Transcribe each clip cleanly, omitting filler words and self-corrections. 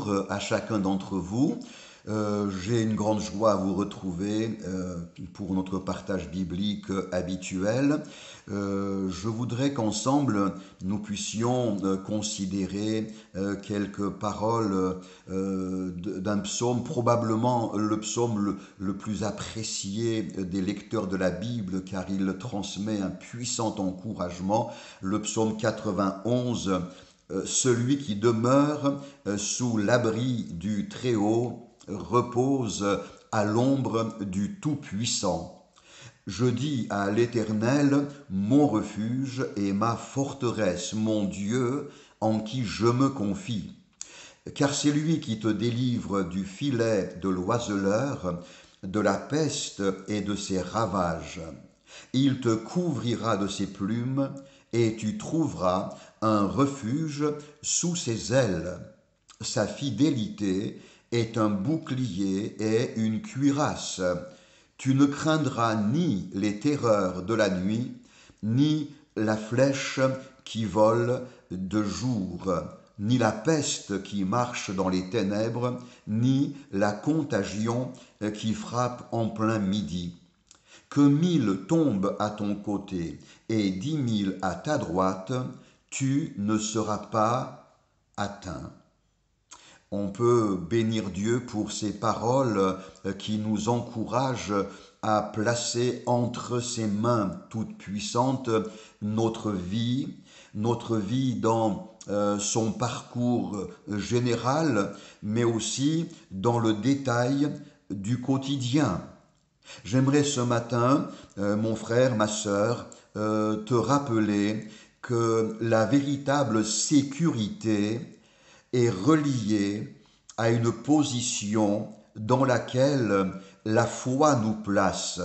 bonjour à chacun d'entre vous. J'ai une grande joie à vous retrouver pour notre partage biblique habituel. Je voudrais qu'ensemble nous puissions considérer quelques paroles d'un psaume, probablement le psaume le plus apprécié des lecteurs de la Bible, car il transmet un puissant encouragement, le psaume 91. Celui qui demeure sous l'abri du Très-Haut repose à l'ombre du Tout-Puissant. Je dis à l'Éternel, mon refuge et ma forteresse, mon Dieu, en qui je me confie. Car c'est lui qui te délivre du filet de l'oiseleur, de la peste et de ses ravages. Il te couvrira de ses plumes, et tu trouveras un refuge sous ses ailes. Sa fidélité est un bouclier et une cuirasse. Tu ne craindras ni les terreurs de la nuit, ni la flèche qui vole de jour, ni la peste qui marche dans les ténèbres, ni la contagion qui frappe en plein midi. Que 1000 tombent à ton côté et 10 000 à ta droite, tu ne seras pas atteint. On peut bénir Dieu pour ces paroles qui nous encouragent à placer entre ses mains toutes puissantes notre vie dans son parcours général, mais aussi dans le détail du quotidien. J'aimerais ce matin, mon frère, ma sœur, te rappeler que la véritable sécurité est reliée à une position dans laquelle la foi nous place.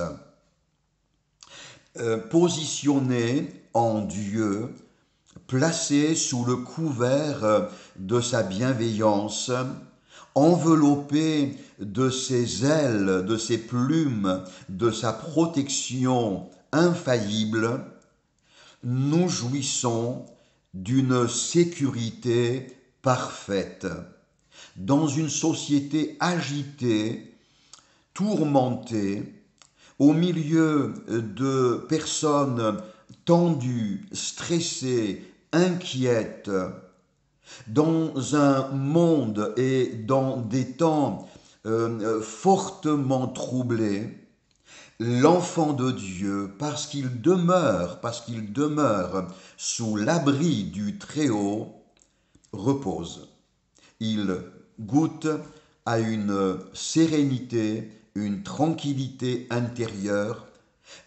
Positionné en Dieu, placé sous le couvert de sa bienveillance, enveloppé de ses ailes, de ses plumes, de sa protection infaillible, nous jouissons d'une sécurité parfaite. Dans une société agitée, tourmentée, au milieu de personnes tendues, stressées, inquiètes, dans un monde et dans des temps fortement troublés, l'enfant de Dieu, parce qu'il demeure sous l'abri du Très-Haut, repose. Il goûte à une sérénité, une tranquillité intérieure.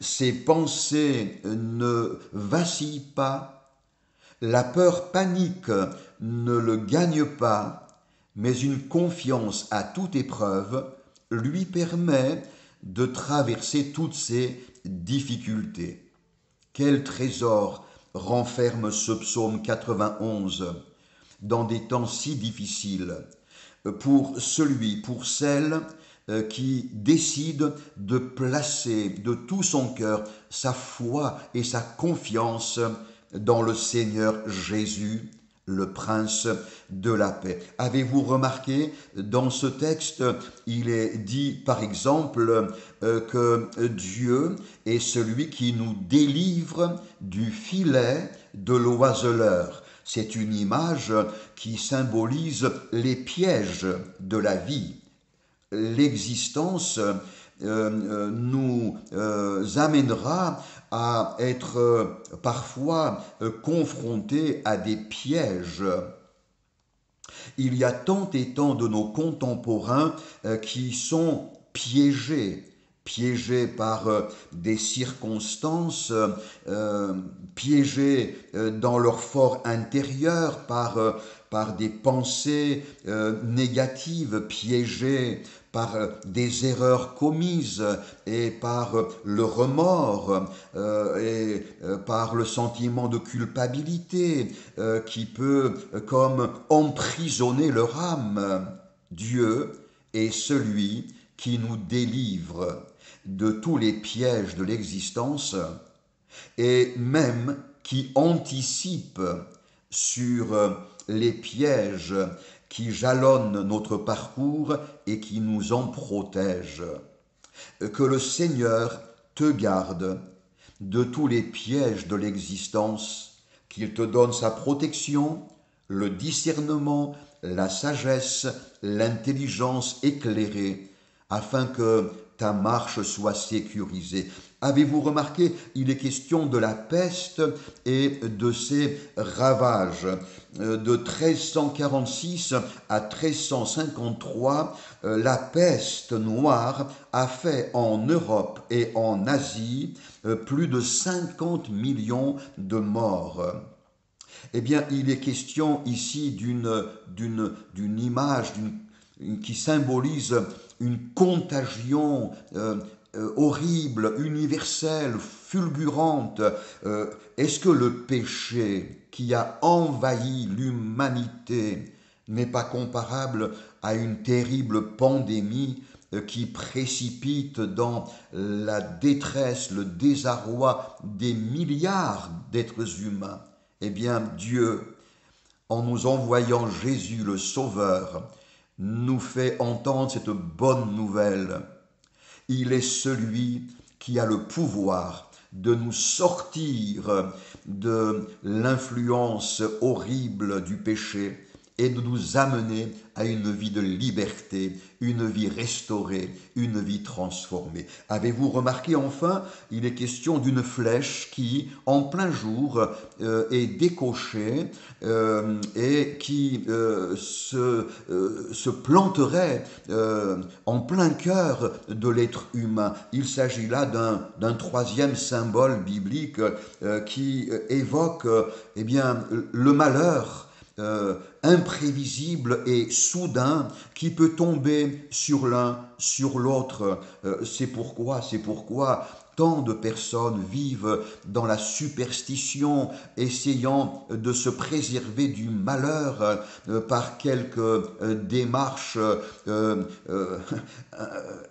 Ses pensées ne vacillent pas. La peur panique ne le gagne pas, mais une confiance à toute épreuve lui permet de traverser toutes ces difficultés. Quel trésor renferme ce psaume 91 dans des temps si difficiles pour celle qui décide de placer de tout son cœur sa foi et sa confiance dans le Seigneur Jésus, le Prince de la paix. Avez-vous remarqué, dans ce texte, il est dit par exemple que Dieu est celui qui nous délivre du filet de l'oiseleur. C'est une image qui symbolise les pièges de la vie. L'existence nous amènera à être parfois confrontés à des pièges. Il y a tant et tant de nos contemporains qui sont piégés par des circonstances, piégés dans leur fort intérieur par des pensées négatives, piégés par des erreurs commises et par le remords et par le sentiment de culpabilité qui peut comme emprisonner leur âme. Dieu est celui qui nous délivre de tous les pièges de l'existence et même qui anticipe sur les pièges qui jalonnent notre parcours et qui nous en protègent. Que le Seigneur te garde de tous les pièges de l'existence, qu'il te donne sa protection, le discernement, la sagesse, l'intelligence éclairée, afin que ta marche soit sécurisée. Avez-vous remarqué, il est question de la peste et de ses ravages. De 1346 à 1353, la peste noire a fait en Europe et en Asie plus de 50 millions de morts. Eh bien, il est question ici d'une image qui symbolise une contagion horrible, universelle, fulgurante. Est-ce que le péché qui a envahi l'humanité n'est pas comparable à une terrible pandémie qui précipite dans la détresse, le désarroi des milliards d'êtres humains? Eh bien, Dieu, en nous envoyant Jésus le Sauveur, nous fait entendre cette bonne nouvelle. Il est celui qui a le pouvoir de nous sortir de l'influence horrible du péché et de nous amener à une vie de liberté, une vie restaurée, une vie transformée. Avez-vous remarqué enfin, il est question d'une flèche qui, en plein jour, est décochée et qui se planterait en plein cœur de l'être humain. Il s'agit là d'un troisième symbole biblique qui évoque eh bien, le malheur imprévisible et soudain qui peut tomber sur l'un, sur l'autre. C'est pourquoi tant de personnes vivent dans la superstition, essayant de se préserver du malheur par quelques démarches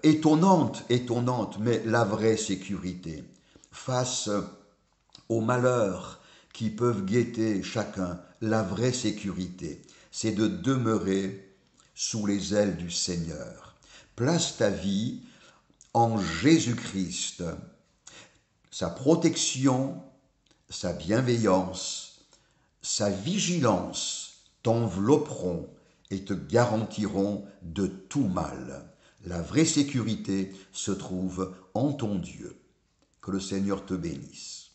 étonnantes, mais la vraie sécurité face au malheur qui peuvent guetter chacun, la vraie sécurité, c'est de demeurer sous les ailes du Seigneur. Place ta vie en Jésus-Christ. Sa protection, sa bienveillance, sa vigilance t'envelopperont et te garantiront de tout mal. La vraie sécurité se trouve en ton Dieu. Que le Seigneur te bénisse.